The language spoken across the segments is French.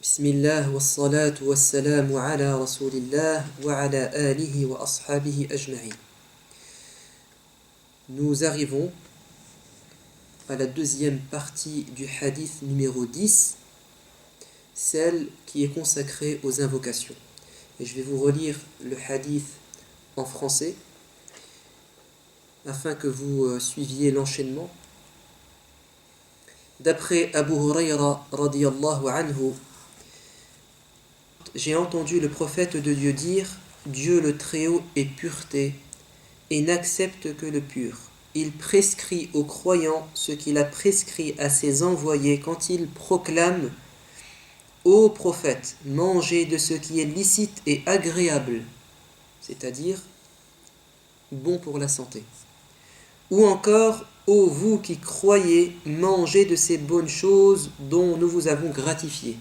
Bismillah wa salatu wa salamu ala rasulillah wa ala alihi wa ashabihi ajma'in. Nous arrivons à la deuxième partie du hadith numéro 10, celle qui est consacrée aux invocations. Et je vais vous relire le hadith en français afin que vous suiviez l'enchaînement. D'après Abu Hurayra radiyallahu anhu, j'ai entendu le prophète de Dieu dire: Dieu le Très-Haut est pureté et n'accepte que le pur. Il prescrit aux croyants ce qu'il a prescrit à ses envoyés quand il proclame: Ô prophète, mangez de ce qui est licite et agréable, c'est-à-dire bon pour la santé. Ou encore: ô vous qui croyez, mangez de ces bonnes choses dont nous vous avons gratifié.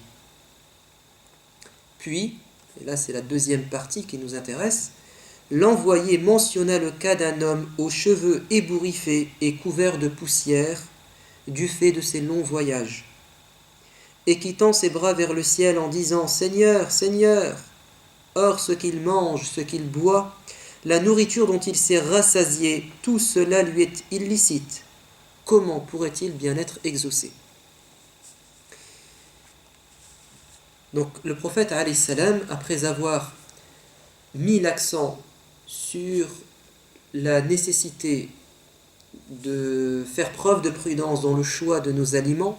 Puis, et là c'est la deuxième partie qui nous intéresse, l'envoyé mentionna le cas d'un homme aux cheveux ébouriffés et couverts de poussière du fait de ses longs voyages, et qui tend ses bras vers le ciel en disant: Seigneur, Seigneur, or ce qu'il mange, ce qu'il boit, la nourriture dont il s'est rassasié, tout cela lui est illicite. Comment pourrait-il bien être exaucé? Donc le prophète alayhi salam, après avoir mis l'accent sur la nécessité de faire preuve de prudence dans le choix de nos aliments,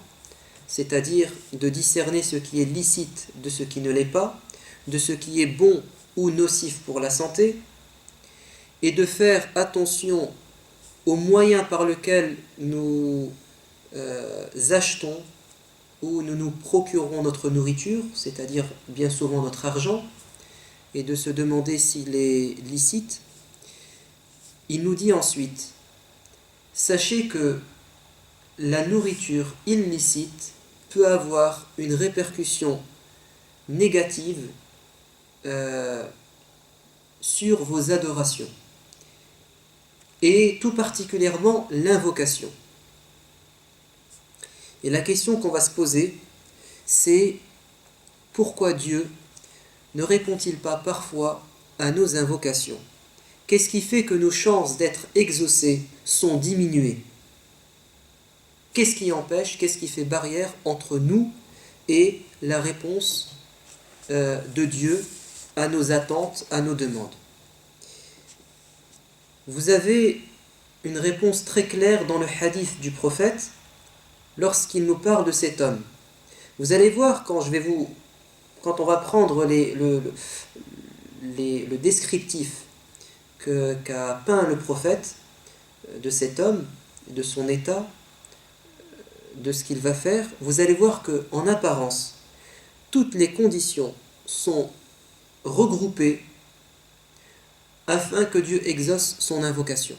c'est-à-dire de discerner ce qui est licite de ce qui ne l'est pas, de ce qui est bon ou nocif pour la santé, et de faire attention aux moyens par lesquels nous achetons ou nous nous procurons notre nourriture, c'est-à-dire bien souvent notre argent, et de se demander s'il est licite. Il nous dit ensuite: sachez que la nourriture illicite peut avoir une répercussion négative sur vos adorations, et tout particulièrement l'invocation. Et la question qu'on va se poser, c'est: pourquoi Dieu ne répond-il pas parfois à nos invocations? Qu'est-ce qui fait que nos chances d'être exaucés sont diminuées? Qu'est-ce qui empêche, qu'est-ce qui fait barrière entre nous et la réponse de Dieu à nos attentes, à nos demandes? Vous avez une réponse très claire dans le hadith du prophète lorsqu'il nous parle de cet homme. Vous allez voir quand on va prendre le descriptif qu'a peint le prophète de cet homme, de son état, de ce qu'il va faire, vous allez voir qu'en apparence, toutes les conditions sont regroupées afin que Dieu exauce son invocation.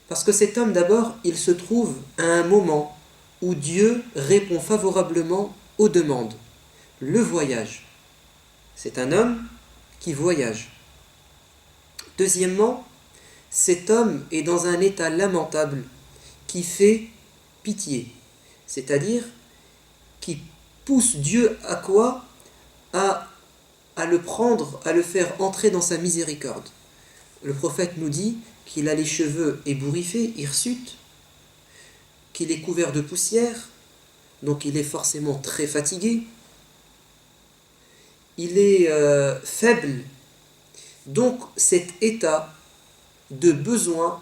Parce que cet homme, d'abord, il se trouve à un moment où Dieu répond favorablement aux demandes. Le voyage. C'est un homme qui voyage. Deuxièmement, cet homme est dans un état lamentable qui fait pitié. C'est-à-dire qui pousse Dieu à quoi? À le prendre, à le faire entrer dans sa miséricorde. Le prophète nous dit qu'il a les cheveux ébouriffés, hirsutes, qu'il est couvert de poussière, donc il est forcément très fatigué, il est faible. Donc cet état de besoin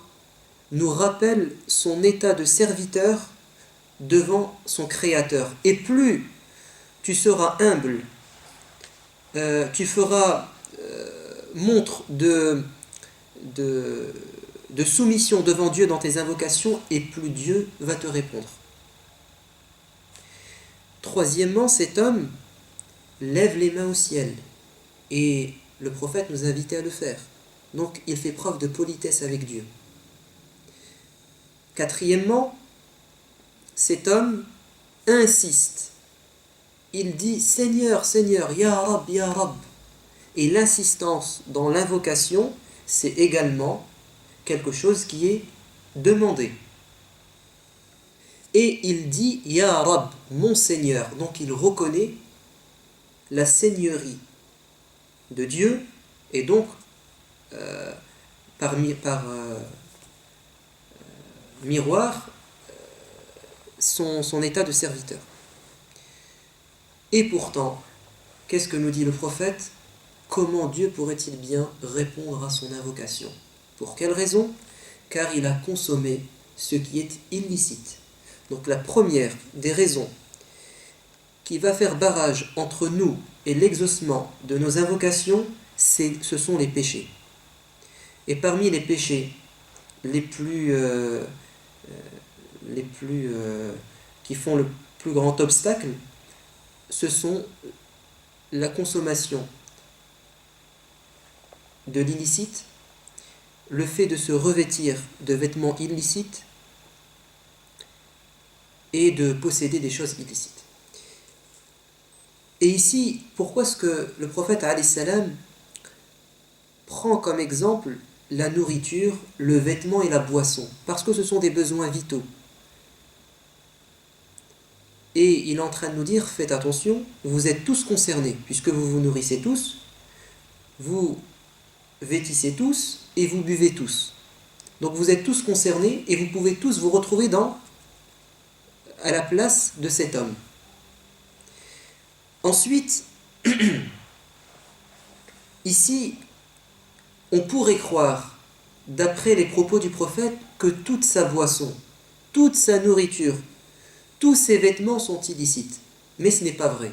nous rappelle son état de serviteur devant son Créateur. Et plus tu seras humble, tu feras montre de soumission devant Dieu dans tes invocations, et plus Dieu va te répondre. Troisièmement, cet homme lève les mains au ciel, et le prophète nous invitait à le faire. Donc il fait preuve de politesse avec Dieu. Quatrièmement, cet homme insiste. Il dit: Seigneur, Seigneur, Ya Rab, Ya Rab. Et l'insistance dans l'invocation, c'est également quelque chose qui est demandé. Et il dit: Ya Rab, mon Seigneur. Donc il reconnaît la seigneurie de Dieu et donc par miroir son état de serviteur. Et pourtant, qu'est-ce que nous dit le prophète? Comment Dieu pourrait-il bien répondre à son invocation? Pour quelle raison? Car il a consommé ce qui est illicite. Donc la première des raisons qui va faire barrage entre nous et l'exaucement de nos invocations, ce sont les péchés. Et parmi les péchés qui font le plus grand obstacle, ce sont la consommation de l'illicite, le fait de se revêtir de vêtements illicites et de posséder des choses illicites. Et ici, pourquoi est-ce que le prophète alayhi salam prend comme exemple la nourriture, le vêtement et la boisson? Parce que ce sont des besoins vitaux. Et il est en train de nous dire, faites attention, vous êtes tous concernés, puisque vous vous nourrissez tous, vous vêtissez tous et vous buvez tous. Donc vous êtes tous concernés et vous pouvez tous vous retrouver à la place de cet homme. Ensuite, ici, on pourrait croire, d'après les propos du prophète, que toute sa boisson, toute sa nourriture, tous ses vêtements sont illicites. Mais ce n'est pas vrai.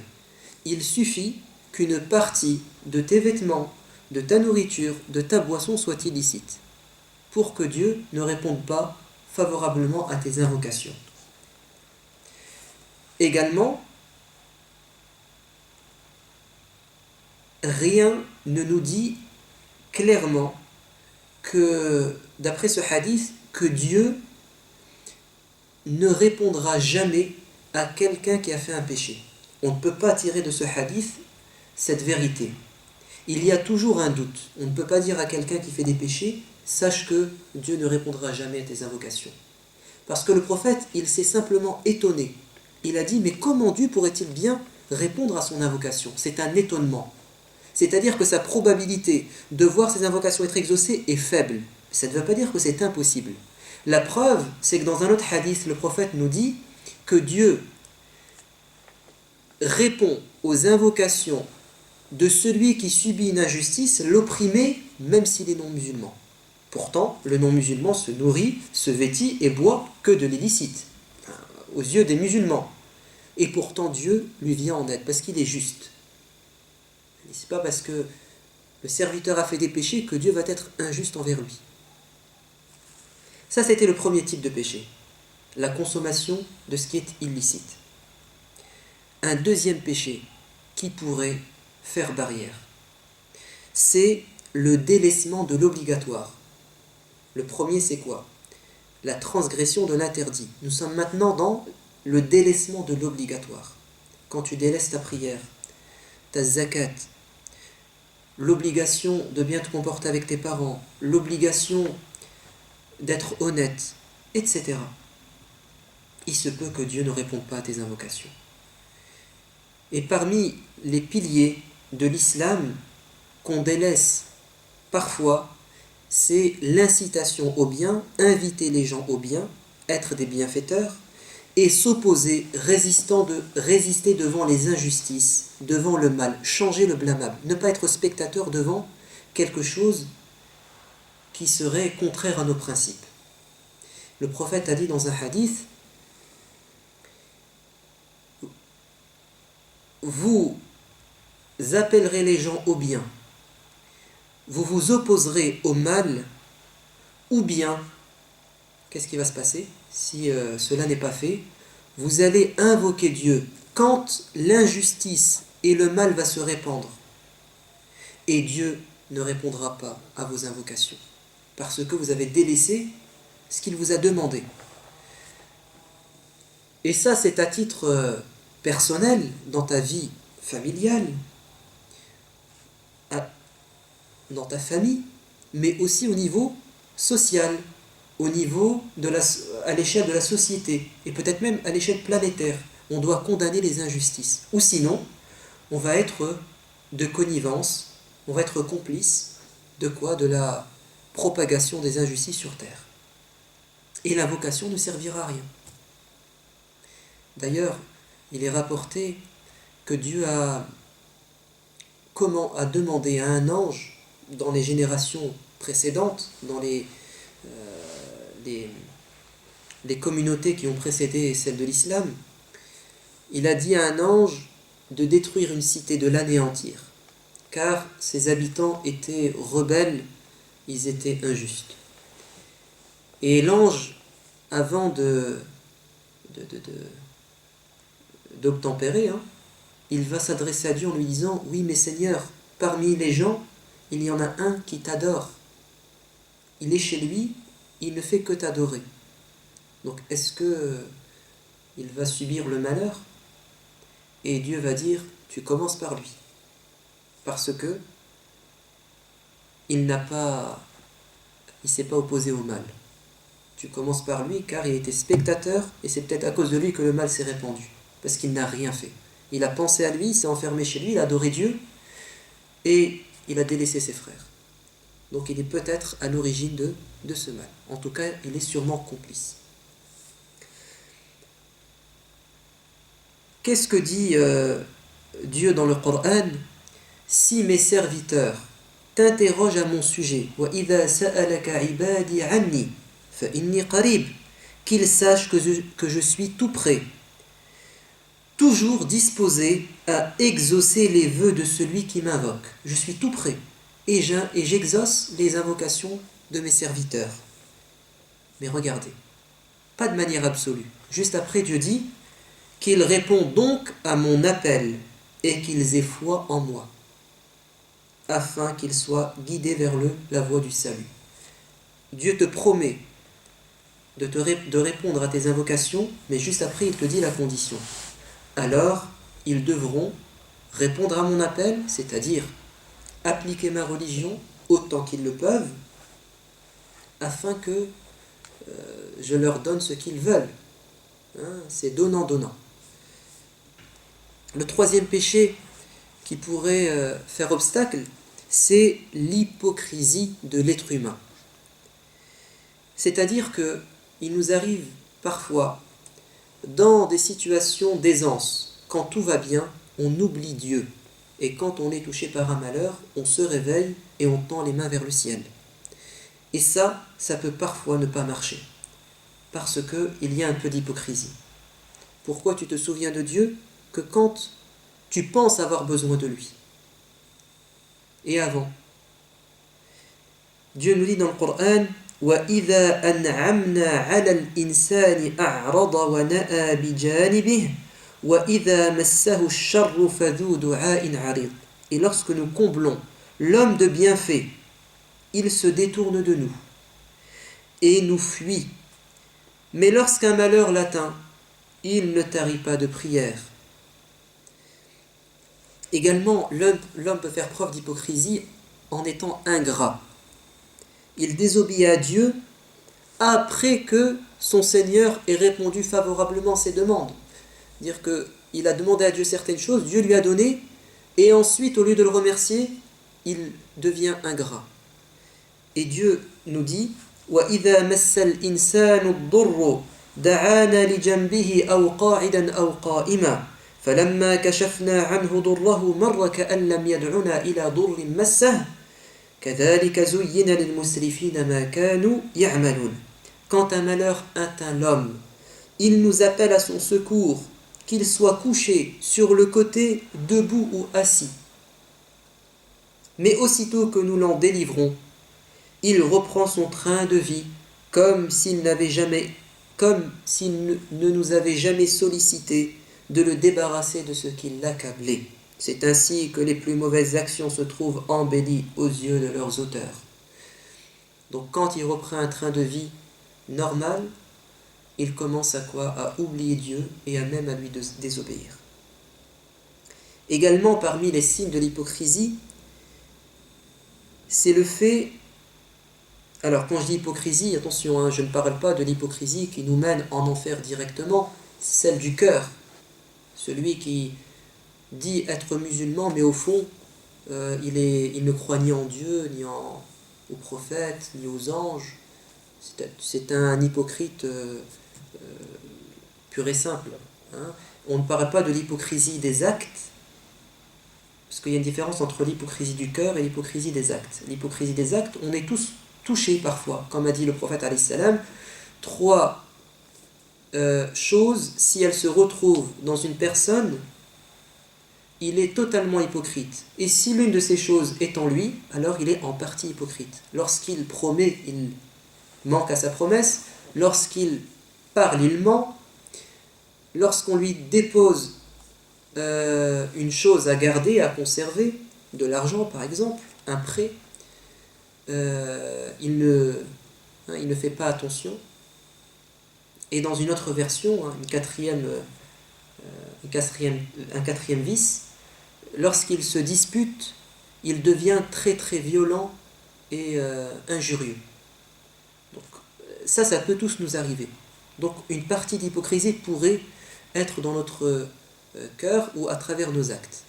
Il suffit qu'une partie de tes vêtements, de ta nourriture, de ta boisson soit illicite pour que Dieu ne réponde pas favorablement à tes invocations. Également, rien ne nous dit clairement que, d'après ce hadith, que Dieu ne répondra jamais à quelqu'un qui a fait un péché. On ne peut pas tirer de ce hadith cette vérité. Il y a toujours un doute. On ne peut pas dire à quelqu'un qui fait des péchés, sache que Dieu ne répondra jamais à tes invocations. Parce que le prophète, il s'est simplement étonné. Il a dit, mais comment Dieu pourrait-il bien répondre à son invocation? C'est un étonnement. C'est-à-dire que sa probabilité de voir ses invocations être exaucées est faible. Ça ne veut pas dire que c'est impossible. La preuve, c'est que dans un autre hadith, le prophète nous dit que Dieu répond aux invocations de celui qui subit une injustice, l'opprimé, même s'il est non-musulman. Pourtant, le non-musulman se nourrit, se vêtit et boit que de l'illicite, aux yeux des musulmans. Et pourtant, Dieu lui vient en aide, parce qu'il est juste. Ce n'est pas parce que le serviteur a fait des péchés que Dieu va être injuste envers lui. Ça, c'était le premier type de péché, la consommation de ce qui est illicite. Un deuxième péché qui pourrait faire barrière, c'est le délaissement de l'obligatoire. Le premier, c'est quoi? La transgression de l'interdit. Nous sommes maintenant dans le délaissement de l'obligatoire. Quand tu délaisses ta prière, ta zakat, l'obligation de bien te comporter avec tes parents, l'obligation d'être honnête, etc. Il se peut que Dieu ne réponde pas à tes invocations. Et parmi les piliers de l'islam qu'on délaisse parfois, c'est l'incitation au bien, inviter les gens au bien, être des bienfaiteurs, et s'opposer, résister devant les injustices, devant le mal, changer le blâmable, ne pas être spectateur devant quelque chose qui serait contraire à nos principes. Le prophète a dit dans un hadith, vous appellerez les gens au bien, vous vous opposerez au mal, ou bien, qu'est-ce qui va se passer si cela n'est pas fait? Vous allez invoquer Dieu quand l'injustice et le mal va se répandre, et Dieu ne répondra pas à vos invocations, parce que vous avez délaissé ce qu'il vous a demandé. Et ça, c'est à titre personnel, dans ta vie familiale, dans ta famille, mais aussi au niveau social, au niveau à l'échelle de la société, et peut-être même à l'échelle planétaire. On doit condamner les injustices. Ou sinon, on va être de connivence, on va être complice de quoi? De la propagation des injustices sur terre. Et l'invocation ne servira à rien. D'ailleurs, il est rapporté que Dieu a demandé à un ange dans les générations précédentes, dans les communautés qui ont précédé celle de l'islam, il a dit à un ange de détruire une cité, de l'anéantir, car ses habitants étaient rebelles, ils étaient injustes. Et l'ange, avant d'obtempérer, il va s'adresser à Dieu en lui disant: oui, mais Seigneur, parmi les gens, il y en a un qui t'adore. Il est chez lui, il ne fait que t'adorer. Donc est-ce que il va subir le malheur? Et Dieu va dire: tu commences par lui, parce que il s'est pas opposé au mal. Tu commences par lui car il était spectateur, et c'est peut-être à cause de lui que le mal s'est répandu, parce qu'il n'a rien fait. Il a pensé à lui, il s'est enfermé chez lui, il a adoré Dieu, et il a délaissé ses frères. Donc il est peut-être à l'origine de ce mal. En tout cas, il est sûrement complice. Qu'est-ce que dit Dieu dans le Coran? Si mes serviteurs t'interrogent à mon sujet, وَإِذَا سَأَلَكَ عِبَادِي عَنِّي فَإِنِّي قَرِيبٌ, qu'ils sachent que je suis tout près, toujours disposé à exaucer les vœux de celui qui m'invoque. Je suis tout près, et j'exauce les invocations de mes serviteurs. Mais regardez, pas de manière absolue. Juste après, Dieu dit qu'ils répondent donc à mon appel et qu'ils aient foi en moi, afin qu'ils soient guidés vers la voie du salut. Dieu te promet de répondre à tes invocations, mais juste après il te dit la condition. Alors, ils devront répondre à mon appel, c'est-à-dire appliquer ma religion autant qu'ils le peuvent, afin que je leur donne ce qu'ils veulent. C'est donnant-donnant. Le troisième péché qui pourrait faire obstacle, c'est l'hypocrisie de l'être humain. C'est-à-dire qu'il nous arrive parfois, dans des situations d'aisance, quand tout va bien, on oublie Dieu. Et quand on est touché par un malheur, on se réveille et on tend les mains vers le ciel. Et ça peut parfois ne pas marcher, parce qu'il y a un peu d'hypocrisie. Pourquoi tu te souviens de Dieu que quand tu penses avoir besoin de lui? Et avant, Dieu nous dit dans le Coran: وَإِذَا أَنْعَمْنَا عَلَى الْإِنسَانِ أَعْرَضَ وَنَأَى بِجَانِبِهِ وَإِذَا مَسَّهُ الشَّرُّ فَذُو دُعَاءٍ عَرِيضٍ. Et lorsque nous comblons l'homme de bienfaits, il se détourne de nous et nous fuit. Mais lorsqu'un malheur l'atteint, il ne tarit pas de prière. Également, l'homme peut faire preuve d'hypocrisie en étant ingrat. Il désobéit à Dieu après que son Seigneur ait répondu favorablement à ses demandes. C'est-à-dire qu'il a demandé à Dieu certaines choses, Dieu lui a donné, et ensuite, au lieu de le remercier, il devient ingrat. Et Dieu nous dit: وَإِذَا مَسَّ الْإِنسَانُ الضُّرُّ دَعَانَا لِجَنْبِهِ أَوْ قَاعِدًا أَوْ قَائِمًا فَلَمَّا كَشَفْنَا عَنْهُ ضُرَّهُ مَرَّ كَأَنْ لَمْ يَدْعُنَا إِلَى ضُرٍّ مَسَّهُ كَذَلِكَ زُيِّنَ لِلْمُسْرِفِينَ مَا كَانُوا يَعْمَلُونَ. Quand un malheur atteint l'homme, il nous appelle à son secours, qu'il soit couché sur le côté, debout ou assis. Mais aussitôt que nous l'en délivrons, il reprend son train de vie comme s'il ne nous avait jamais sollicité de le débarrasser de ce qui l'accablait. C'est ainsi que les plus mauvaises actions se trouvent embellies aux yeux de leurs auteurs. Donc quand il reprend un train de vie normal, il commence à oublier Dieu et à même à lui désobéir. Également, parmi les signes de l'hypocrisie, c'est le fait... Alors quand je dis hypocrisie, attention, je ne parle pas de l'hypocrisie qui nous mène en enfer directement, celle du cœur. Celui qui dit être musulman, mais au fond, il ne croit ni en Dieu, ni aux prophètes, ni aux anges. C'est un hypocrite pur et simple. Hein. On ne parle pas de l'hypocrisie des actes, parce qu'il y a une différence entre l'hypocrisie du cœur et l'hypocrisie des actes. L'hypocrisie des actes, on est tous touchés parfois. Comme a dit le prophète alayhi salam, trois choses, si elles se retrouvent dans une personne, il est totalement hypocrite. Et si l'une de ces choses est en lui, alors il est en partie hypocrite. Lorsqu'il promet, il manque à sa promesse. Lorsqu'il parle, il ment. Lorsqu'on lui dépose une chose à garder, à conserver, de l'argent par exemple, un prêt, il ne fait pas attention. Et dans une autre version, un quatrième vice, lorsqu'il se dispute, il devient très très violent et injurieux. Donc, ça peut tous nous arriver. Donc une partie d'hypocrisie pourrait être dans notre cœur ou à travers nos actes.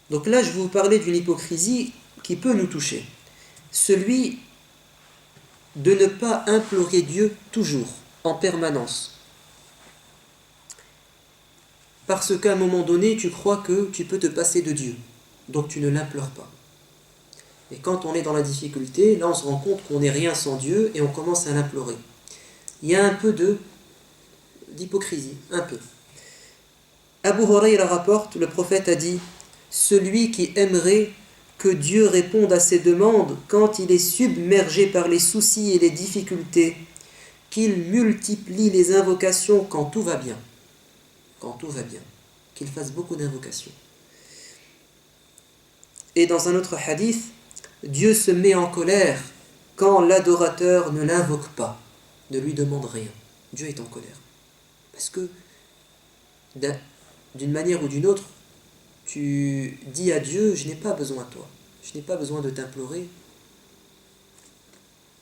Donc là, je vais vous parler d'une hypocrisie qui peut nous toucher. Celui de ne pas implorer Dieu toujours, en permanence. Parce qu'à un moment donné, tu crois que tu peux te passer de Dieu. Donc tu ne l'implores pas. Et quand on est dans la difficulté, là on se rend compte qu'on n'est rien sans Dieu et on commence à l'implorer. Il y a un peu d'hypocrisie, un peu. Abu Hurayra rapporte, le prophète a dit « Celui qui aimerait que Dieu réponde à ses demandes quand il est submergé par les soucis et les difficultés, qu'il multiplie les invocations quand tout va bien. » Quand tout va bien. Qu'il fasse beaucoup d'invocations. Et dans un autre hadith, Dieu se met en colère quand l'adorateur ne l'invoque pas, ne lui demande rien. Dieu est en colère. Parce que d'une manière ou d'une autre, tu dis à Dieu, je n'ai pas besoin de toi. Je n'ai pas besoin de t'implorer.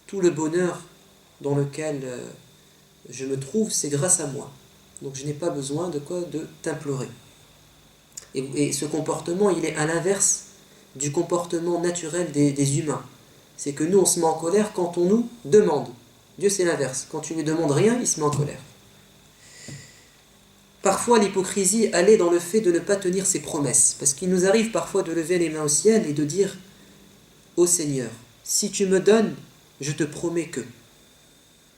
Tout le bonheur dans lequel je me trouve, c'est grâce à moi. Donc je n'ai pas besoin de t'implorer. Et ce comportement, il est à l'inverse du comportement naturel des humains. C'est que nous, on se met en colère quand on nous demande. Dieu, c'est l'inverse. Quand tu ne lui demandes rien, il se met en colère. Parfois, l'hypocrisie, elle est dans le fait de ne pas tenir ses promesses. Parce qu'il nous arrive parfois de lever les mains au ciel et de dire « Ô Seigneur, si tu me donnes, je te promets que.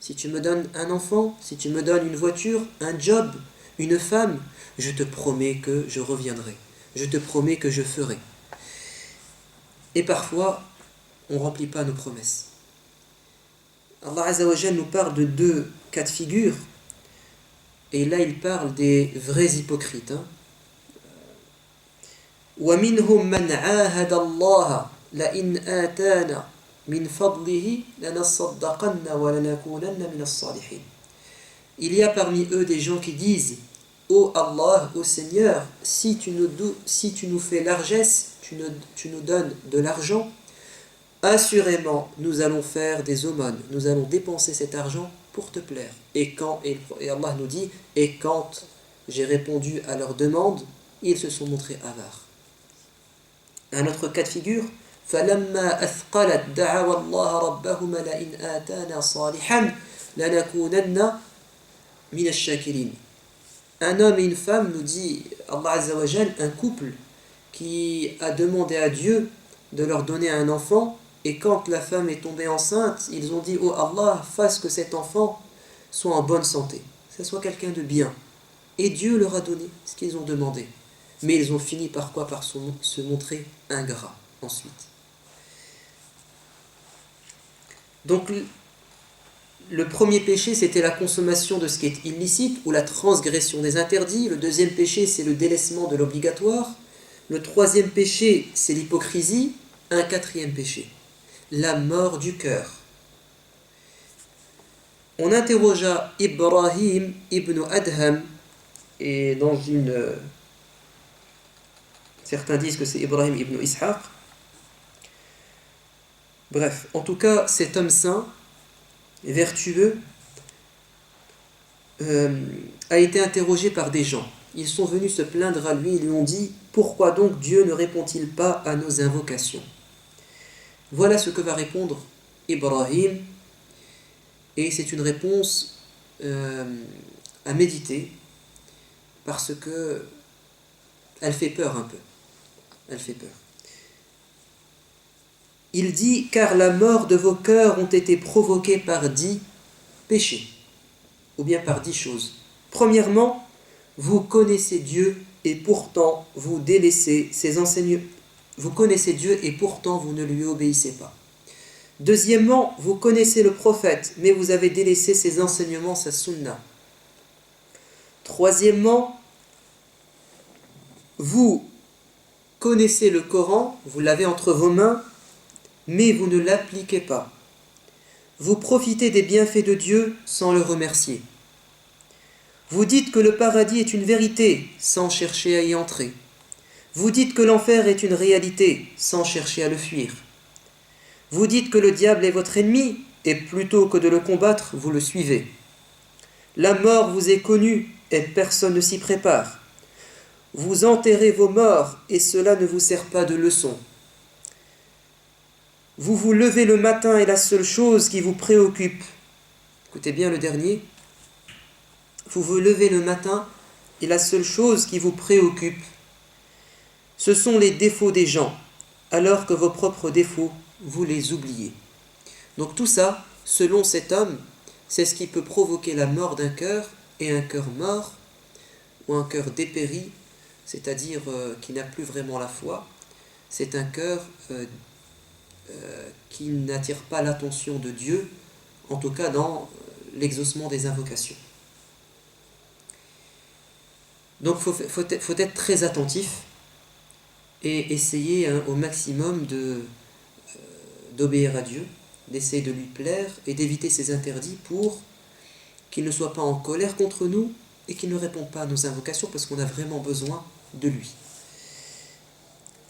Si tu me donnes un enfant, si tu me donnes une voiture, un job, une femme, je te promets que je reviendrai. Je te promets que je ferai. » Et parfois, on ne remplit pas nos promesses. Allah Azza wa Jal nous parle de deux cas de figure. Et là, il parle des vrais hypocrites. وَمِنْهُمْ مَنْ عَاهَدَ اللَّهَ لَإِنْ آتَانَا مِنْ فَضْلِهِ لَنَصَّدَّقَنَّ وَلَنَكُونَنَّ مِنَ الصَّالِحِينَ. Il y a parmi eux des gens qui disent « Ô Allah, ô Seigneur, si tu nous fais largesse, tu nous donnes de l'argent, assurément, nous allons faire des aumônes, nous allons dépenser cet argent pour te plaire. » Et Allah nous dit, et quand j'ai répondu à leur demande, ils se sont montrés avares. Un autre cas de figure, فَلَمَّا أَثْقَلَتْ دَعَوَا اللَّهَ رَبَّهُمَا لَئِنْ آتَانَا صَالِحًا لَنَكُونَنَّ مِنَ الشَّاكِرِينَ. Un homme et une femme, nous dit Allah Azza wa Jal, un couple qui a demandé à Dieu de leur donner un enfant. Et quand la femme est tombée enceinte, ils ont dit « Oh Allah, fasse que cet enfant soit en bonne santé, que ce soit quelqu'un de bien. » Et Dieu leur a donné ce qu'ils ont demandé. Mais ils ont fini par quoi? Par se montrer ingrats ensuite. Donc le premier péché, c'était la consommation de ce qui est illicite ou la transgression des interdits. Le deuxième péché, c'est le délaissement de l'obligatoire. Le troisième péché, c'est l'hypocrisie. Un quatrième péché, la mort du cœur. On interrogea Ibrahim ibn Adham, et certains disent que c'est Ibrahim ibn Ishaq. Bref, en tout cas, cet homme saint, vertueux, a été interrogé par des gens. ils sont venus se plaindre à lui et lui ont dit « Pourquoi donc Dieu ne répond-il pas à nos invocations ?» Voilà ce que va répondre Ibrahim, et c'est une réponse à méditer, parce que elle fait peur un peu. Elle fait peur. Il dit « Car la mort de vos cœurs ont été provoquées par 10 péchés, ou bien par 10 choses. Premièrement, vous connaissez Dieu et pourtant vous délaissez ses enseignements. Vous connaissez Dieu et pourtant vous ne lui obéissez pas. Deuxièmement, vous connaissez le prophète, mais vous avez délaissé ses enseignements, sa sunna. Troisièmement, vous connaissez le Coran, vous l'avez entre vos mains, mais vous ne l'appliquez pas. Vous profitez des bienfaits de Dieu sans le remercier. Vous dites que le paradis est une vérité sans chercher à y entrer. Vous dites que l'enfer est une réalité sans chercher à le fuir. Vous dites que le diable est votre ennemi et plutôt que de le combattre, vous le suivez. La mort vous est connue et personne ne s'y prépare. Vous enterrez vos morts et cela ne vous sert pas de leçon. Vous vous levez le matin et la seule chose qui vous préoccupe, écoutez bien le dernier, vous vous levez le matin et la seule chose qui vous préoccupe, ce sont les défauts des gens, alors que vos propres défauts, vous les oubliez. Donc tout ça, selon cet homme, c'est ce qui peut provoquer la mort d'un cœur, et un cœur mort, ou un cœur dépéri, c'est-à-dire qui n'a plus vraiment la foi, c'est un cœur qui n'attire pas l'attention de Dieu, en tout cas dans l'exaucement des invocations. Donc faut être très attentif et essayer au maximum d'obéir à Dieu, d'essayer de lui plaire et d'éviter ses interdits pour qu'il ne soit pas en colère contre nous et qu'il ne réponde pas à nos invocations parce qu'on a vraiment besoin de lui.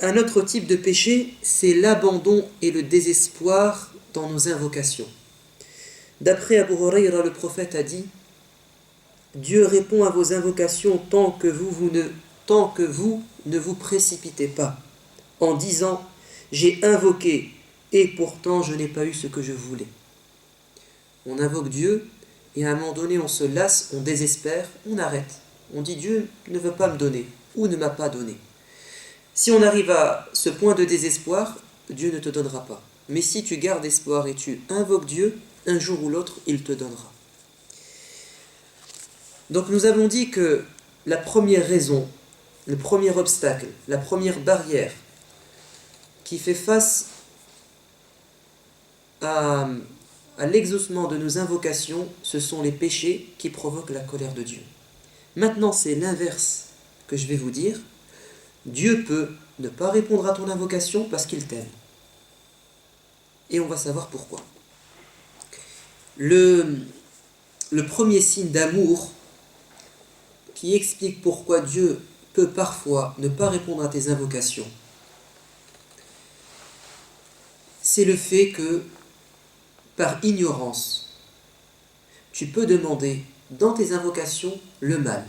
Un autre type de péché, c'est l'abandon et le désespoir dans nos invocations. D'après Abu Hurayra, le prophète a dit « Dieu répond à vos invocations tant que vous ne vous précipitez pas, en disant « J'ai invoqué et pourtant je n'ai pas eu ce que je voulais. » On invoque Dieu et à un moment donné on se lasse, on désespère, on arrête. On dit « Dieu ne veut pas me donner ou ne m'a pas donné. » Si on arrive à ce point de désespoir, Dieu ne te donnera pas. Mais si tu gardes espoir et tu invoques Dieu, un jour ou l'autre, il te donnera. Donc nous avons dit que la première raison, le premier obstacle, la première barrière qui fait face à l'exaucement de nos invocations, ce sont les péchés qui provoquent la colère de Dieu. Maintenant, c'est l'inverse que je vais vous dire. Dieu peut ne pas répondre à ton invocation parce qu'il t'aime. Et on va savoir pourquoi. Le premier signe d'amour qui explique pourquoi Dieu peut parfois ne pas répondre à tes invocations, c'est le fait que, par ignorance, tu peux demander dans tes invocations le mal.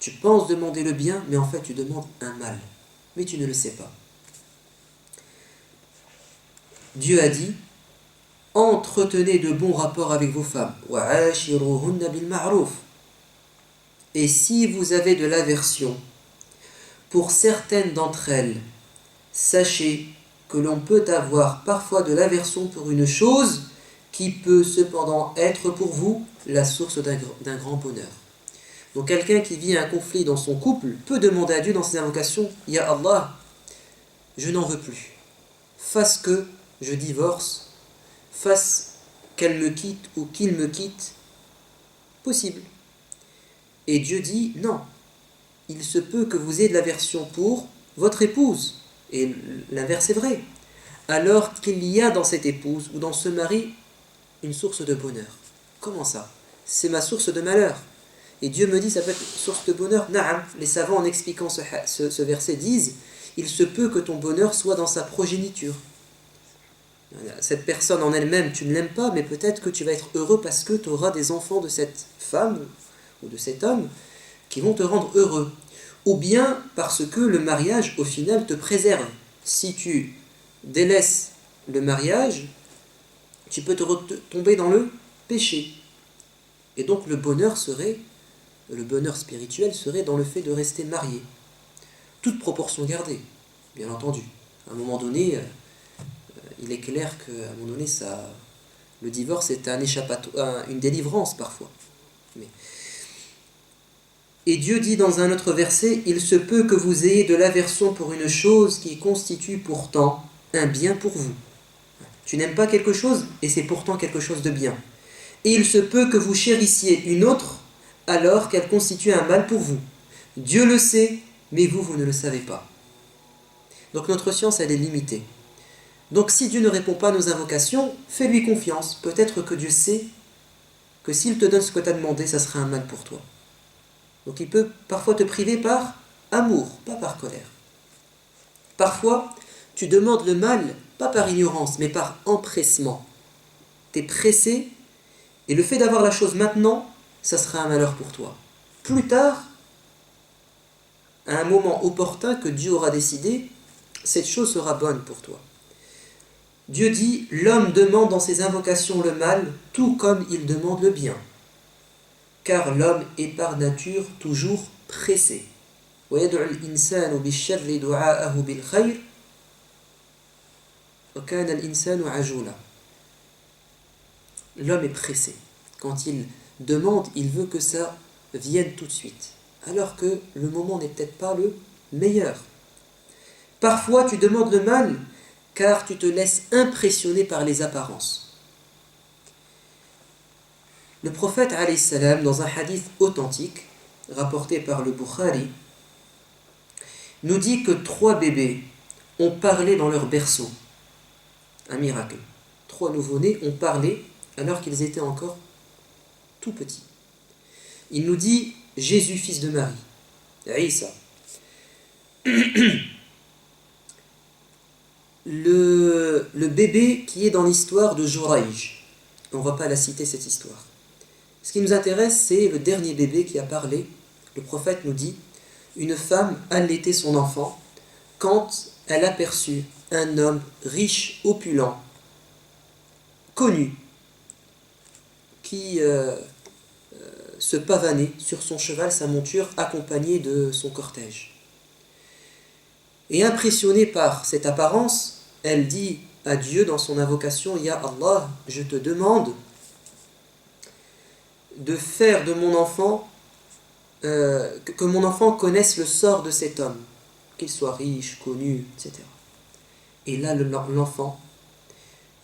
Tu penses demander le bien, mais en fait tu demandes un mal. Mais tu ne le sais pas. Dieu a dit « Entretenez de bons rapports avec vos femmes. Et si vous avez de l'aversion pour certaines d'entre elles, sachez que l'on peut avoir parfois de l'aversion pour une chose qui peut cependant être pour vous la source d'un grand bonheur. » Donc quelqu'un qui vit un conflit dans son couple peut demander à Dieu dans ses invocations « Ya Allah, je n'en veux plus. Fasse que je divorce, fasse qu'elle me quitte ou qu'il me quitte. Possible. » Et Dieu dit « Non, il se peut que vous ayez de l'aversion pour votre épouse. » Et l'inverse est vrai. Alors qu'il y a dans cette épouse ou dans ce mari une source de bonheur. Comment ça? C'est ma source de malheur. Et Dieu me dit, ça peut être source de bonheur. Na'am, les savants en expliquant ce verset disent, il se peut que ton bonheur soit dans sa progéniture. Cette personne en elle-même, tu ne l'aimes pas, mais peut-être que tu vas être heureux parce que tu auras des enfants de cette femme ou de cet homme qui vont te rendre heureux. ou bien parce que le mariage au final te préserve. Si tu délaisses le mariage, tu peux te retomber dans le péché. Et donc le bonheur spirituel serait dans le fait de rester marié. Toute proportion gardée, bien entendu. À un moment donné, il est clair qu'à un moment donné, le divorce est une délivrance parfois. Mais... Et Dieu dit dans un autre verset, « Il se peut que vous ayez de l'aversion pour une chose qui constitue pourtant un bien pour vous. » Tu n'aimes pas quelque chose et c'est pourtant quelque chose de bien. Et il se peut que vous chérissiez une autre alors qu'elle constitue un mal pour vous. Dieu le sait, mais vous ne le savez pas. Donc notre science, elle est limitée. Donc si Dieu ne répond pas à nos invocations, fais-lui confiance. Peut-être que Dieu sait que s'il te donne ce que tu as demandé, ça sera un mal pour toi. Donc il peut parfois te priver par amour, pas par colère. Parfois, tu demandes le mal, pas par ignorance, mais par empressement. Tu es pressé, et le fait d'avoir la chose maintenant, ça sera un malheur pour toi. Plus tard, à un moment opportun que Dieu aura décidé, cette chose sera bonne pour toi. Dieu dit, l'homme demande dans ses invocations le mal, tout comme il demande le bien. Car l'homme est par nature toujours pressé. وَيَدْعُ الْإِنسَانُ بِالشَّرِّ دُعَاءَهُ بِالْخَيْرِ وَكَانَ الْإِنسَانُ عَجُولًا. L'homme est pressé. Quand il demande, il veut que ça vienne tout de suite. Alors que le moment n'est peut-être pas le meilleur. Parfois, tu demandes le mal, car tu te laisses impressionner par les apparences. Le prophète, alayhi salam, dans un hadith authentique, rapporté par le Bukhari, nous dit que 3 bébés ont parlé dans leur berceau. Un miracle. 3 nouveau-nés ont parlé alors qu'ils étaient encore tout petits. Il nous dit Jésus, fils de Marie, Isa. Le bébé qui est dans l'histoire de Juraïj. On ne va pas la citer cette histoire. Ce qui nous intéresse, c'est le dernier bébé qui a parlé. Le prophète nous dit une femme allaitait son enfant quand elle aperçut un homme riche, opulent, connu, qui se pavanait sur son cheval, sa monture, accompagné de son cortège. Et impressionnée par cette apparence, elle dit à Dieu dans son invocation, « Ya Allah, je te demande de faire de mon enfant, que mon enfant connaisse le sort de cet homme, qu'il soit riche, connu, etc. » Et là, l'enfant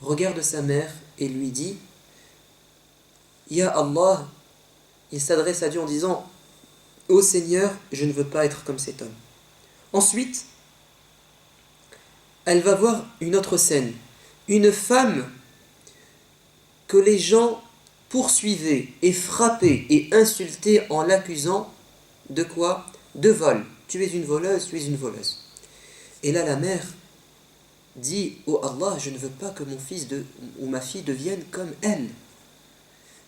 regarde sa mère et lui dit, « Ya Allah », il s'adresse à Dieu en disant, « Ô Seigneur, je ne veux pas être comme cet homme. » Ensuite, elle va voir une autre scène. Une femme que les gens poursuivaient et frappaient et insultaient en l'accusant de quoi? De vol. Tu es une voleuse, tu es une voleuse. Et là, la mère dit, oh Allah, je ne veux pas que mon fils ou ma fille devienne comme elle.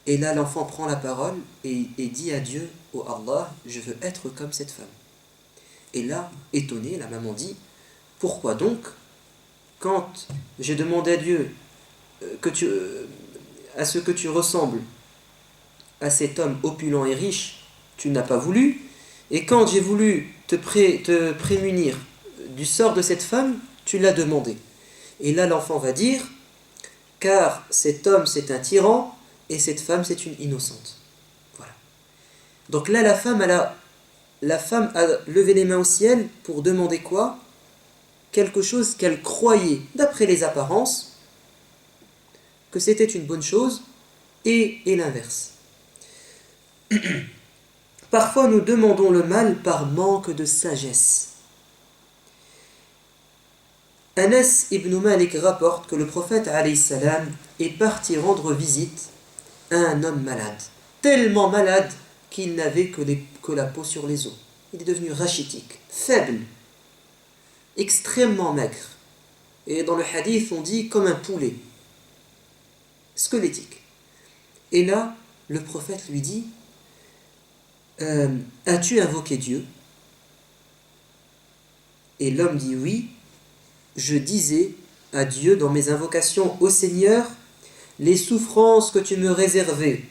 Et là, l'enfant prend la parole et dit à Dieu, oh Allah, je veux être comme cette femme. Et là, étonnée, la maman dit, pourquoi donc, quand j'ai demandé à Dieu à ce que tu ressembles à cet homme opulent et riche, tu n'as pas voulu, et quand j'ai voulu te prémunir du sort de cette femme, tu l'as demandé. Et là, l'enfant va dire, car cet homme c'est un tyran, et cette femme c'est une innocente. Voilà. Donc là, la femme a levé les mains au ciel pour demander quoi? Quelque chose qu'elle croyait, d'après les apparences, que c'était une bonne chose, et l'inverse. Parfois, nous demandons le mal par manque de sagesse. Anas ibn Malik rapporte que le prophète alayhi salam est parti rendre visite à un homme malade, tellement malade qu'il n'avait que la peau sur les os. Il est devenu rachitique, faible, extrêmement maigre. Et dans le hadith, on dit comme un poulet, squelettique. Et là, le prophète lui dit, as-tu invoqué Dieu? Et l'homme dit oui, je disais à Dieu dans mes invocations, ô Seigneur, les souffrances que tu me réservais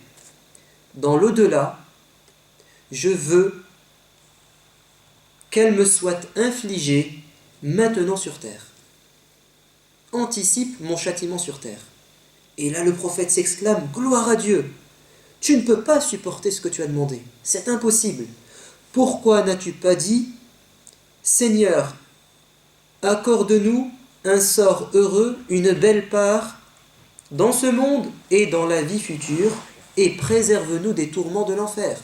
dans l'au-delà, je veux qu'elles me soient infligées maintenant sur terre. Anticipe mon châtiment sur terre. Et là le prophète s'exclame, gloire à Dieu, tu ne peux pas supporter ce que tu as demandé, c'est impossible. Pourquoi n'as-tu pas dit, Seigneur, accorde-nous un sort heureux, une belle part dans ce monde et dans la vie future, et préserve-nous des tourments de l'enfer.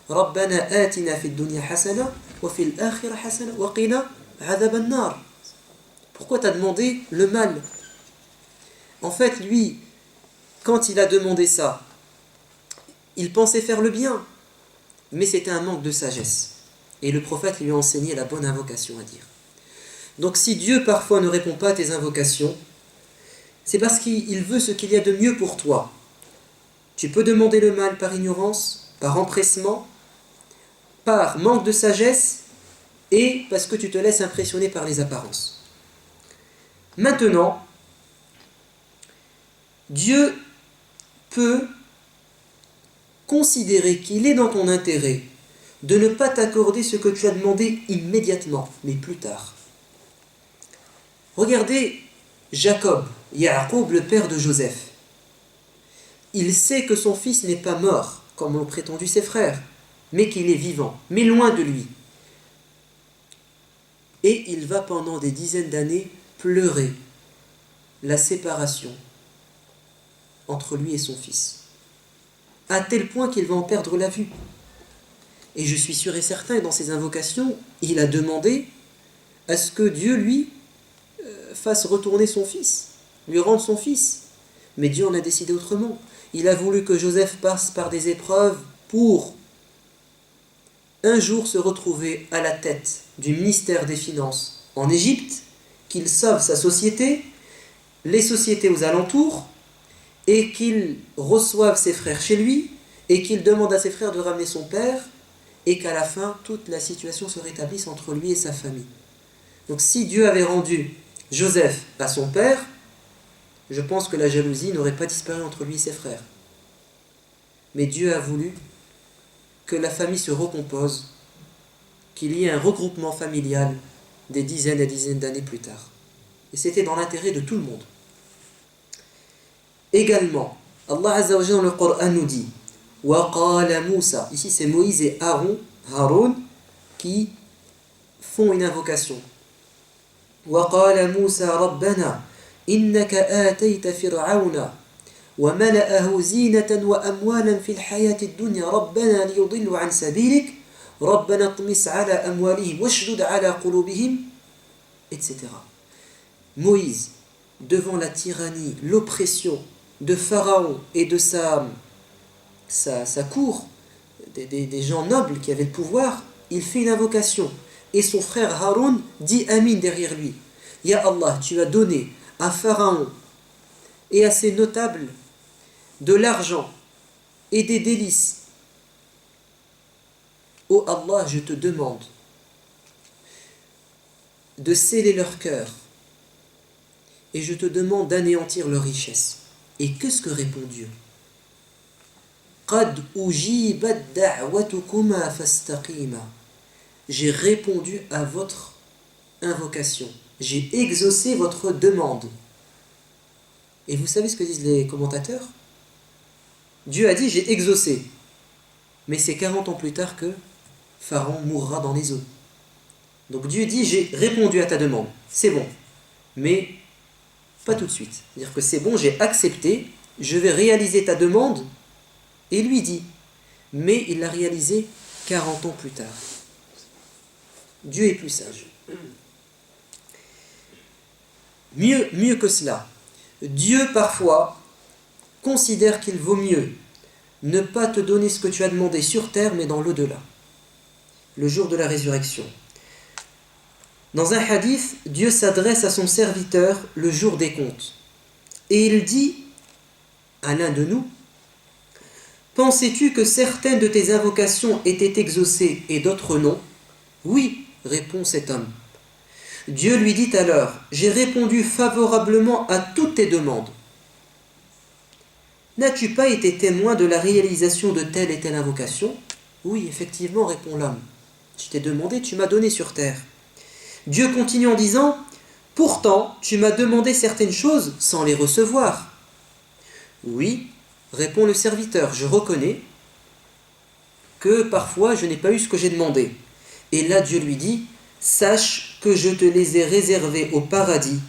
Rabbana atina fid dunya hasana wa fil akhirah hasana wa qina adhab an-nar. Pourquoi t'as demandé le mal? En fait, lui, quand il a demandé ça, il pensait faire le bien, mais c'était un manque de sagesse. Et le prophète lui a enseigné la bonne invocation à dire. Donc si Dieu parfois ne répond pas à tes invocations, c'est parce qu'il veut ce qu'il y a de mieux pour toi. Tu peux demander le mal par ignorance, par empressement, par manque de sagesse et parce que tu te laisses impressionner par les apparences. Maintenant, Dieu peut considérer qu'il est dans ton intérêt de ne pas t'accorder ce que tu as demandé immédiatement, mais plus tard. Regardez Jacob, Yacoub, le père de Joseph. Il sait que son fils n'est pas mort, comme l'ont prétendu ses frères, mais qu'il est vivant, mais loin de lui. Et il va pendant des dizaines d'années pleurer la séparation entre lui et son fils, à tel point qu'il va en perdre la vue. Et je suis sûr et certain, dans ses invocations, il a demandé à ce que Dieu lui fasse retourner son fils, lui rendre son fils. Mais Dieu en a décidé autrement. Il a voulu que Joseph passe par des épreuves pour un jour se retrouver à la tête du ministère des Finances en Égypte, qu'il sauve sa société, les sociétés aux alentours, et qu'il reçoive ses frères chez lui, et qu'il demande à ses frères de ramener son père, et qu'à la fin, toute la situation se rétablisse entre lui et sa famille. Donc si Dieu avait rendu Joseph à son père, je pense que la jalousie n'aurait pas disparu entre lui et ses frères. Mais Dieu a voulu que la famille se recompose, qu'il y ait un regroupement familial des dizaines et dizaines d'années plus tard. Et c'était dans l'intérêt de tout le monde. Également, Allah Azza wa Jalla dans le Coran nous dit وَقَالَ Moussa. Ici c'est Moïse et Haroun qui font une invocation. وَقَالَ Moussa رَبَّنَا إِنَّكَ آتَيْتَ فِرْعَوْنَ وَمَلَأَهُ زِينَةً وَأَمْوَالًا فِي الْحَيَاةِ الدُّنْيَا رَبَّنَا لِيُضِلُّوا عَنْ سَبِيلِكَ رَبَّنَا اطْمِسْ عَلَى أَمْوَالِهِمْ وَاشْدُدْ عَلَى قُلُوبِهِمْ etc. Moïse, devant la tyrannie, l'oppression de Pharaon et de sa cour, des gens nobles qui avaient le pouvoir, il fait une invocation. Et son frère Haroun dit Amin derrière lui. Ya Allah, tu as donné à Pharaon et à ses notables de l'argent et des délices. Ô Allah, je te demande de sceller leur cœur et je te demande d'anéantir leur richesse. Et qu'est-ce que répond Dieu? Qad ujibat da'watukuma fastaqima. J'ai répondu à votre invocation. J'ai exaucé votre demande. Et vous savez ce que disent les commentateurs? Dieu a dit j'ai exaucé. Mais c'est 40 ans plus tard que Pharaon mourra dans les eaux. Donc Dieu dit j'ai répondu à ta demande. C'est bon. Mais pas tout de suite. C'est-à-dire que c'est bon, j'ai accepté, je vais réaliser ta demande. Et lui dit, mais il l'a réalisé 40 ans plus tard. Dieu est plus sage. Mieux que cela, Dieu parfois considère qu'il vaut mieux ne pas te donner ce que tu as demandé sur terre, mais dans l'au-delà, le jour de la résurrection. Dans un hadith, Dieu s'adresse à son serviteur le jour des comptes. Et il dit à l'un de nous, pensais-tu que certaines de tes invocations étaient exaucées et d'autres non? Oui, répond cet homme. Dieu lui dit alors, j'ai répondu favorablement à toutes tes demandes. N'as-tu pas été témoin de la réalisation de telle et telle invocation? Oui, effectivement, répond l'homme. Je t'ai demandé, tu m'as donné sur terre. Dieu continue en disant, pourtant, tu m'as demandé certaines choses sans les recevoir. Oui, répond le serviteur, je reconnais que parfois je n'ai pas eu ce que j'ai demandé. Et là, Dieu lui dit, sache que je te les ai réservés au paradis.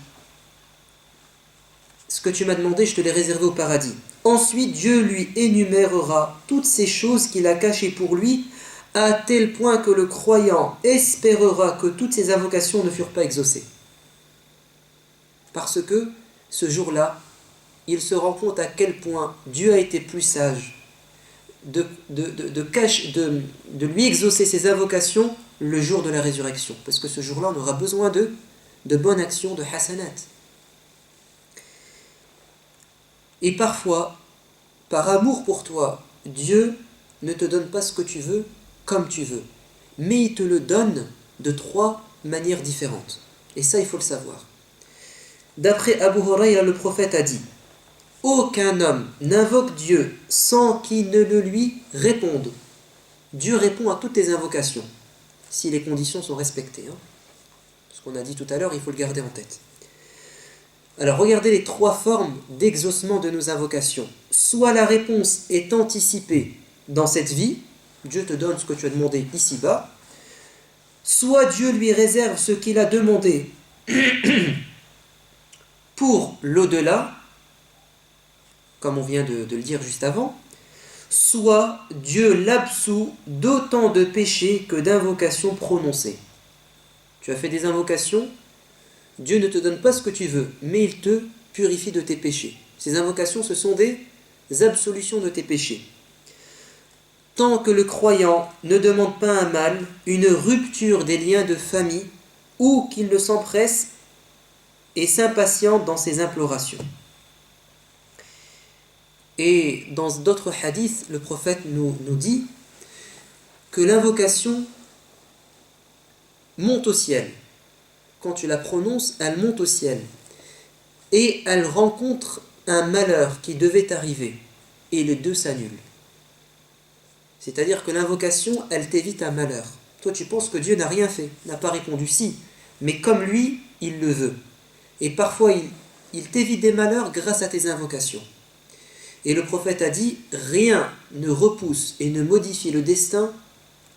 Ce que tu m'as demandé, je te l'ai réservé au paradis. Ensuite, Dieu lui énumérera toutes ces choses qu'il a cachées pour lui, à tel point que le croyant espérera que toutes ses invocations ne furent pas exaucées. Parce que, ce jour-là, il se rend compte à quel point Dieu a été plus sage de lui exaucer ses invocations le jour de la résurrection. Parce que ce jour-là, on aura besoin de bonnes actions, de hasanat. Et parfois, par amour pour toi, Dieu ne te donne pas ce que tu veux comme tu veux. Mais il te le donne de 3 manières différentes. Et ça, il faut le savoir. D'après Abu Hurayra, le prophète a dit, aucun homme n'invoque Dieu sans qu'il ne le lui réponde. Dieu répond à toutes tes invocations, si les conditions sont respectées. Ce qu'on a dit tout à l'heure, il faut le garder en tête. Alors regardez les 3 formes d'exaucement de nos invocations. Soit la réponse est anticipée dans cette vie, Dieu te donne ce que tu as demandé ici-bas, soit Dieu lui réserve ce qu'il a demandé pour l'au-delà, comme on vient de le dire juste avant, soit Dieu l'absout d'autant de péchés que d'invocations prononcées. Tu as fait des invocations, Dieu ne te donne pas ce que tu veux, mais il te purifie de tes péchés. Ces invocations, ce sont des absolutions de tes péchés. Tant que le croyant ne demande pas un mal, une rupture des liens de famille, ou qu'il ne s'empresse et s'impatiente dans ses implorations. Et dans d'autres hadiths, le prophète nous dit que l'invocation monte au ciel. Quand tu la prononces, elle monte au ciel. Et elle rencontre un malheur qui devait arriver. Et les deux s'annulent. C'est-à-dire que l'invocation, elle t'évite un malheur. Toi, tu penses que Dieu n'a rien fait, n'a pas répondu si. Mais comme lui, il le veut. Et parfois, il t'évite des malheurs grâce à tes invocations. Et le prophète a dit, rien ne repousse et ne modifie le destin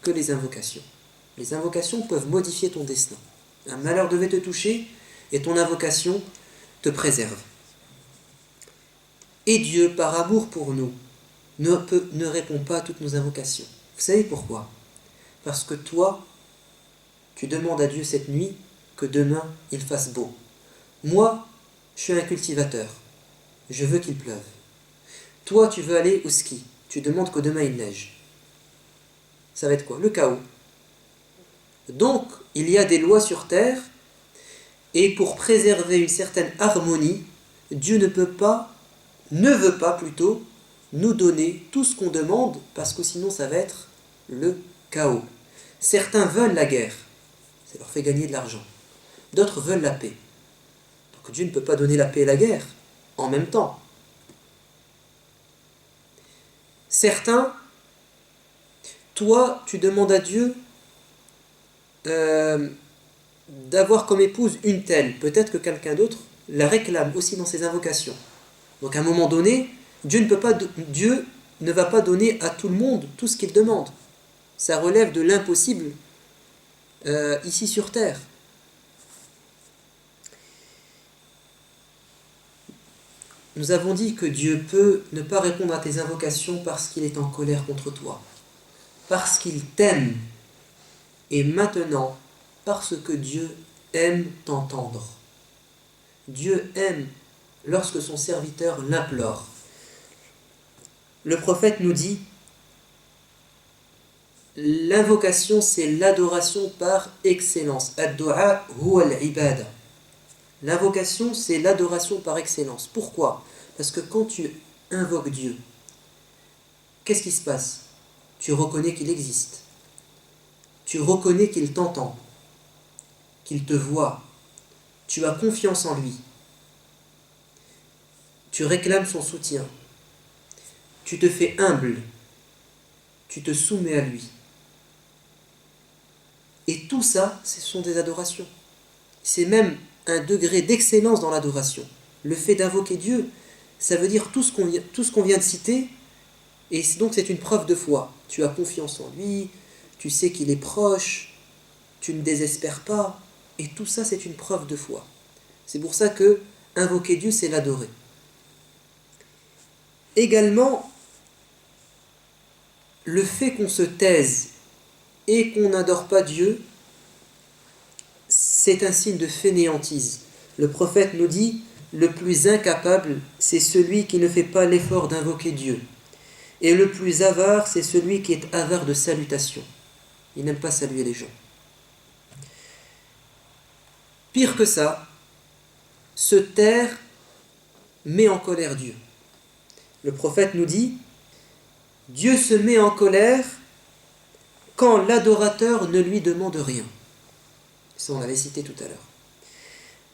que les invocations. Les invocations peuvent modifier ton destin. Un malheur devait te toucher et ton invocation te préserve. Et Dieu, par amour pour nous, ne répond pas à toutes nos invocations. Vous savez pourquoi? Parce que toi, tu demandes à Dieu cette nuit que demain il fasse beau. Moi, je suis un cultivateur. Je veux qu'il pleuve. Toi, tu veux aller au ski. Tu demandes que demain il neige. Ça va être quoi? Le chaos. Donc, il y a des lois sur terre, et pour préserver une certaine harmonie, Dieu ne veut pas plutôt, nous donner tout ce qu'on demande, parce que sinon ça va être le chaos. Certains veulent la guerre, ça leur fait gagner de l'argent. D'autres veulent la paix. Donc Dieu ne peut pas donner la paix et la guerre en même temps. Certains, toi, tu demandes à Dieu d'avoir comme épouse une telle. Peut-être que quelqu'un d'autre la réclame aussi dans ses invocations. Donc à un moment donné, Dieu ne va pas donner à tout le monde tout ce qu'il demande. Ça relève de l'impossible ici sur terre. Nous avons dit que Dieu peut ne pas répondre à tes invocations parce qu'il est en colère contre toi, parce qu'il t'aime, et maintenant parce que Dieu aime t'entendre. Dieu aime lorsque son serviteur l'implore. Le prophète nous dit, l'invocation c'est l'adoration par excellence. Ad-du'a huwa al-ibada. L'invocation c'est l'adoration par excellence. Pourquoi? Parce que quand tu invoques Dieu, qu'est-ce qui se passe? Tu reconnais qu'il existe. Tu reconnais qu'il t'entend, qu'il te voit, tu as confiance en lui, tu réclames son soutien, tu te fais humble, tu te soumets à lui. Et tout ça, ce sont des adorations. C'est même un degré d'excellence dans l'adoration. Le fait d'invoquer Dieu, ça veut dire tout ce qu'on vient de citer, et donc c'est une preuve de foi. Tu as confiance en lui, tu sais qu'il est proche, tu ne désespères pas, et tout ça c'est une preuve de foi. C'est pour ça que invoquer Dieu, c'est l'adorer. Également, le fait qu'on se taise et qu'on n'adore pas Dieu, c'est un signe de fainéantise. Le prophète nous dit, le plus incapable, c'est celui qui ne fait pas l'effort d'invoquer Dieu. Et le plus avare, c'est celui qui est avare de salutation. Il n'aime pas saluer les gens. Pire que ça, se taire met en colère Dieu. Le prophète nous dit, Dieu se met en colère quand l'adorateur ne lui demande rien. Ça, on l'avait cité tout à l'heure.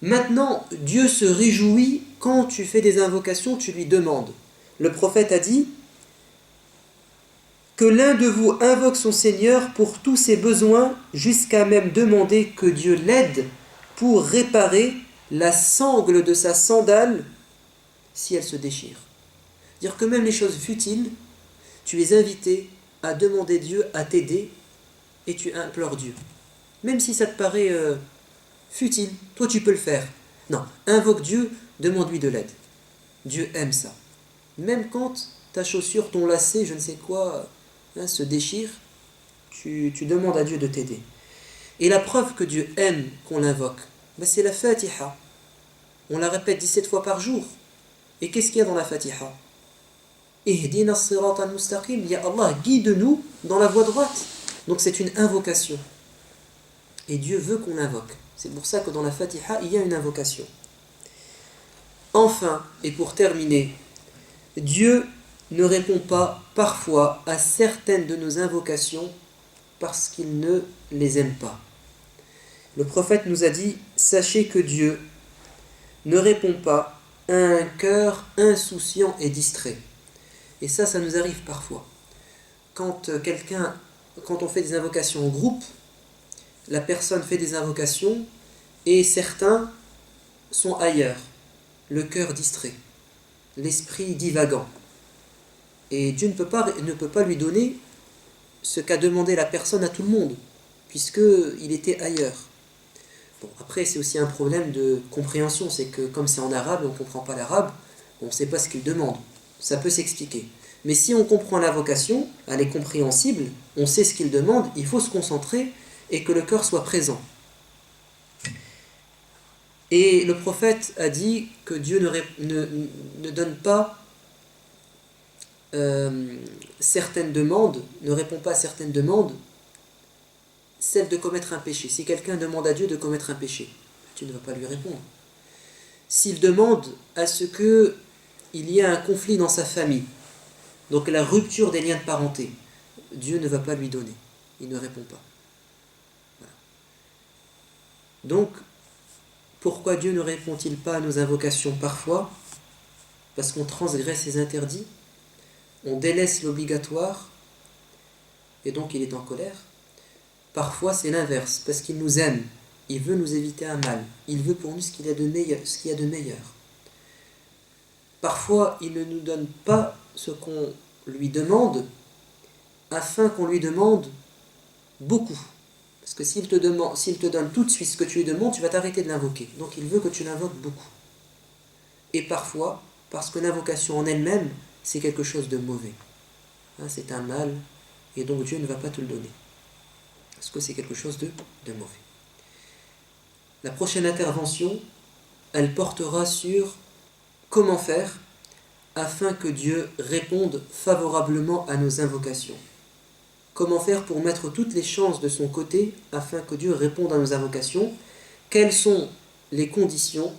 Maintenant, Dieu se réjouit quand tu fais des invocations, tu lui demandes. Le prophète a dit que l'un de vous invoque son Seigneur pour tous ses besoins, jusqu'à même demander que Dieu l'aide pour réparer la sangle de sa sandale si elle se déchire. C'est-à-dire que même les choses futiles, tu es invité à demander Dieu à t'aider et tu implores Dieu. Même si ça te paraît futile, toi tu peux le faire. Non, invoque Dieu, demande-lui de l'aide. Dieu aime ça. Même quand ta chaussure, ton lacet, je ne sais quoi, se déchire, tu demandes à Dieu de t'aider. Et la preuve que Dieu aime qu'on l'invoque, c'est la Fatiha. On la répète 17 fois par jour. Et qu'est-ce qu'il y a dans la Fatiha? Ihdina as-sirata al-mustaqim, ya Allah, guide-nous dans la voie droite. Donc c'est une invocation. Et Dieu veut qu'on l'invoque. C'est pour ça que dans la Fatiha, il y a une invocation. Enfin, et pour terminer, Dieu ne répond pas parfois à certaines de nos invocations parce qu'il ne les aime pas. Le prophète nous a dit, sachez que Dieu ne répond pas à un cœur insouciant et distrait. Et ça nous arrive parfois. Quand on fait des invocations en groupe, la personne fait des invocations et certains sont ailleurs, le cœur distrait, l'esprit divagant. Et Dieu ne peut pas lui donner ce qu'a demandé la personne à tout le monde, puisqu'il était ailleurs. Bon, après, c'est aussi un problème de compréhension, c'est que comme c'est en arabe, on ne comprend pas l'arabe, on ne sait pas ce qu'il demande. Ça peut s'expliquer. Mais si on comprend l'invocation, elle est compréhensible, on sait ce qu'il demande, il faut se concentrer et que le cœur soit présent. Et le prophète a dit que Dieu ne donne pas certaines demandes, ne répond pas à certaines demandes, celle de commettre un péché. Si quelqu'un demande à Dieu de commettre un péché, tu ne vas pas lui répondre. S'il demande à ce qu'il y ait un conflit dans sa famille, donc la rupture des liens de parenté, Dieu ne va pas lui donner. Il ne répond pas. Voilà. Donc, pourquoi Dieu ne répond-il pas à nos invocations parfois? Parce qu'on transgresse les interdits, on délaisse l'obligatoire, et donc il est en colère. Parfois c'est l'inverse, parce qu'il nous aime, il veut nous éviter un mal, il veut pour nous ce qu'il y a de meilleur. Parfois il ne nous donne pas ce qu'on lui demande, afin qu'on lui demande beaucoup. Parce que s'il te donne tout de suite ce que tu lui demandes, tu vas t'arrêter de l'invoquer. Donc il veut que tu l'invoques beaucoup. Et parfois, parce que l'invocation en elle-même, c'est quelque chose de mauvais. C'est un mal, et donc Dieu ne va pas te le donner. Parce que c'est quelque chose de mauvais. La prochaine intervention, elle portera sur comment faire afin que Dieu réponde favorablement à nos invocations. Comment faire pour mettre toutes les chances de son côté afin que Dieu réponde à nos invocations? Quelles sont les conditions,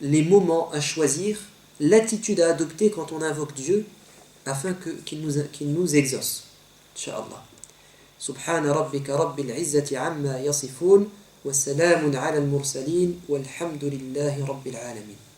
les moments à choisir, l'attitude à adopter quand on invoque Dieu afin qu'il nous exauce? Inch'Allah. Subhana rabbika rabbil izzati amma yasifun وسلام على المرسلين والحمد لله رب العالمين.